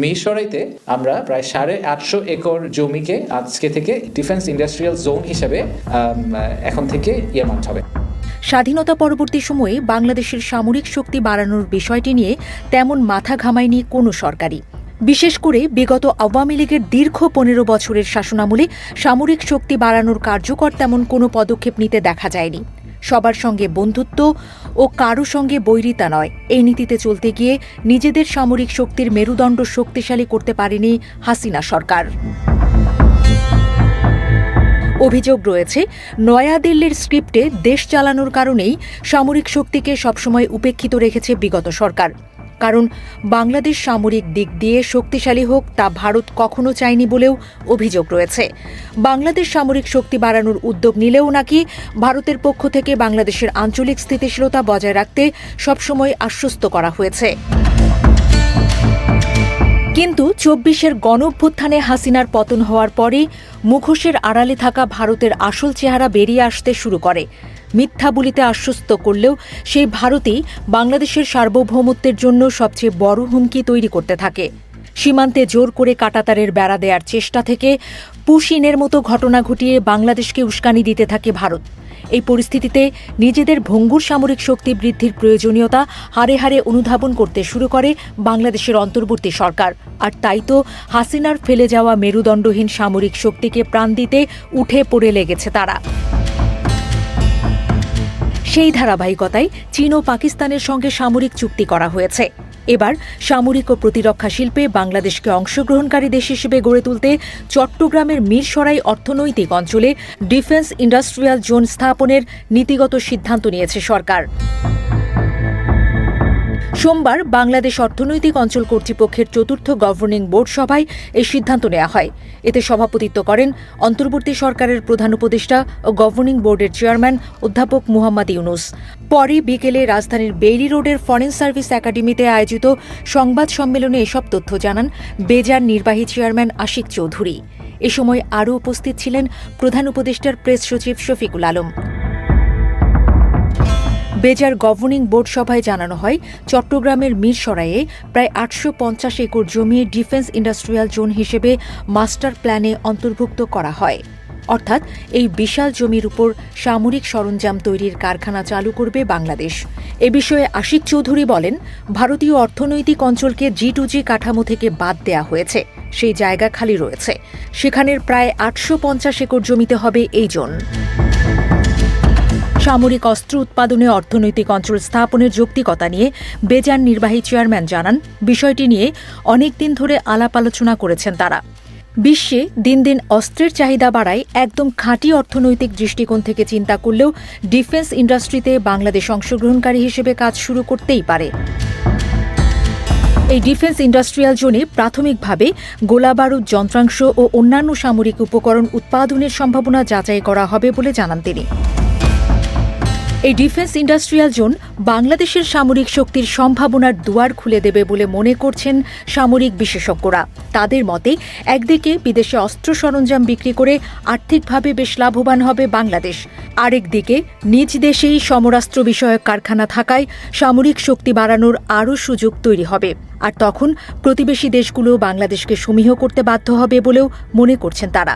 মিরসরাইতে আমরা প্রায় 850 একর জমিকে আজকে থেকে ডিফেন্স ইন্ডাস্ট্রিয়াল জোন হিসেবে এখন থেকে ইয়ারমার্কড হবে। স্বাধীনতা পরবর্তী সময়ে বাংলাদেশের সামরিক শক্তি বাড়ানোর বিষয়টি নিয়ে তেমন মাথা ঘামায়নি কোনো সরকারই। বিশেষ করে বিগত আওয়ামী লীগের দীর্ঘ 15 বছরের শাসনামলে সামরিক শক্তি বাড়ানোর কার্যকর তেমন কোনো পদক্ষেপ নিতে দেখা যায়নি। সবার সঙ্গে বন্ধুত্ব ও কারো সঙ্গে বৈরিতা নয়, এই নীতিতে চলতে গিয়ে নিজেদের সামরিক শক্তির মেরুদণ্ড শক্তিশালী করতে পারেনি হাসিনা সরকার। অভিযোগ রয়েছে, নয়াদিল্লির স্ক্রিপ্টে দেশ চালানোর কারণেই সামরিক শক্তিকে সবসময় উপেক্ষিত রেখেছে বিগত সরকার। কারণ বাংলাদেশ সামরিক দিক দিয়ে শক্তিশালী হোক তা ভারত কখনো চায়নি বলেও অভিযোগ রয়েছে। বাংলাদেশ সামরিক শক্তি বাড়ানোর উদ্যোগ নিলেও নাকি ভারতের পক্ষ থেকে বাংলাদেশের আঞ্চলিক স্থিতিশীলতা বজায় রাখতে সবসময় আশ্বস্ত করা হয়েছে। কিন্তু 24-এর গণঅভ্যুত্থানে হাসিনার পতন হওয়ার পরে মুখোশের আড়ালে থাকা ভারতের আসল চেহারা বেরিয়ে আসতে শুরু করে। মিথ্যা বলিতে আশ্বস্ত করলেও সেই ভারতই বাংলাদেশের সার্বভৌমত্বের জন্য সবচেয়ে বড় হুমকি তৈরি করতে থাকে। সীমান্তে জোর করে কাঁটাতারের বেড়া দেওয়ার চেষ্টা থেকে পুশিনের মতো ঘটনা ঘটিয়ে বাংলাদেশকে উস্কানি দিতে থাকে ভারত। এই পরিস্থিতিতে নিজেদের ভঙ্গুর সামরিক শক্তি বৃদ্ধির প্রয়োজনীয়তা হারে হারে অনুধাবন করতে শুরু করে বাংলাদেশের অন্তর্বর্তী সরকার। আর তাই তো হাসিনার ফেলে যাওয়া মেরুদণ্ডহীন সামরিক শক্তিকে প্রাণ দিতে উঠে পড়ে লেগেছে তারা। সেই ধারাবাহিকতায় চীন ও পাকিস্তানের সঙ্গে সামরিক চুক্তি করা হয়েছে। এবার সামরিক ও প্রতিরক্ষা শিল্পে বাংলাদেশকে অংশগ্রহণকারী দেশ হিসেবে গড়ে তুলতে চট্টগ্রামের মিরসরাই অর্থনৈতিক অঞ্চলে ডিফেন্স ইন্ডাস্ট্রিয়াল জোন স্থাপনের নীতিগত সিদ্ধান্ত নিয়েছে সরকার। সোমবার বাংলাদেশ অর্থনৈতিক অঞ্চল কর্তৃপক্ষের 4র্থ গভর্নিং বোর্ড সভায় এই সিদ্ধান্ত নেওয়া হয়। এতে সভাপতিত্ব করেন অন্তর্বর্তী সরকারের প্রধান উপদেষ্টা ও গভর্নিং বোর্ডের চেয়ারম্যান অধ্যাপক মুহাম্মদ ইউনুস। পরে বিকেলে রাজধানীর বেইলি রোডের ফরেন সার্ভিস একাডেমিতে আয়োজিত সংবাদ সম্মেলনে এসব তথ্য জানান বেজার নির্বাহী চেয়ারম্যান আশিক চৌধুরী। এ সময় আরও উপস্থিত ছিলেন প্রধান উপদেষ্টার প্রেস সচিব শফিকুল আলম। বেজার গভর্নিং বোর্ড সভায় জানানো হয়, চট্টগ্রামের মিরসরাইয়ে প্রায় 850 একর জমি ডিফেন্স ইন্ডাস্ট্রিয়াল জোন হিসেবে মাস্টার প্ল্যানে অন্তর্ভুক্ত করা হয়। অর্থাৎ এই বিশাল জমির উপর সামরিক সরঞ্জাম তৈরির কারখানা চালু করবে বাংলাদেশ। এ বিষয়ে আশিক চৌধুরী বলেন, ভারতীয় অর্থনৈতিক অঞ্চলকে G2G কাঠামো থেকে বাদ দেয়া হয়েছে, সেই জায়গা খালি রয়েছে। সেখানের প্রায় 850 একর জমিতে হবে এই জোন। সামরিক অস্ত্র উৎপাদনে অর্থনৈতিক অঞ্চল স্থাপনের যৌক্তিকতা নিয়ে বেজার নির্বাহী চেয়ারম্যান জানান, বিষয়টি নিয়ে অনেক দিন ধরে আলাপ আলোচনা করেছেন তারা। বিশ্বে দিন দিন অস্ত্রের চাহিদা বাড়ায় একদম খাঁটি অর্থনৈতিক দৃষ্টিকোণ থেকে চিন্তা করলেও ডিফেন্স ইন্ডাস্ট্রিতে বাংলাদেশ অংশগ্রহণকারী হিসেবে কাজ শুরু করতেই পারে। এই ডিফেন্স ইন্ডাস্ট্রিয়াল জোনে প্রাথমিকভাবে গোলাবারুদ, যন্ত্রাংশ ও অন্যান্য সামরিক উপকরণ উৎপাদনের সম্ভাবনা যাচাই করা হবে বলে জানান তিনি। এই ডিফেন্স ইন্ডাস্ট্রিয়াল জোন বাংলাদেশের সামরিক শক্তির সম্ভাবনার দুয়ার খুলে দেবে বলে মনে করছেন সামরিক বিশেষজ্ঞরা। তাদের মতে, একদিকে বিদেশে অস্ত্র সরঞ্জাম বিক্রি করে আর্থিকভাবে বেশ লাভবান হবে বাংলাদেশ, আরেকদিকে নিজ দেশেই সমরাস্ত্র বিষয়ক কারখানা থাকায় সামরিক শক্তি বাড়ানোর আরও সুযোগ তৈরি হবে। আর তখন প্রতিবেশী দেশগুলো বাংলাদেশকে সমীহ করতে বাধ্য হবে বলেও মনে করছেন তারা।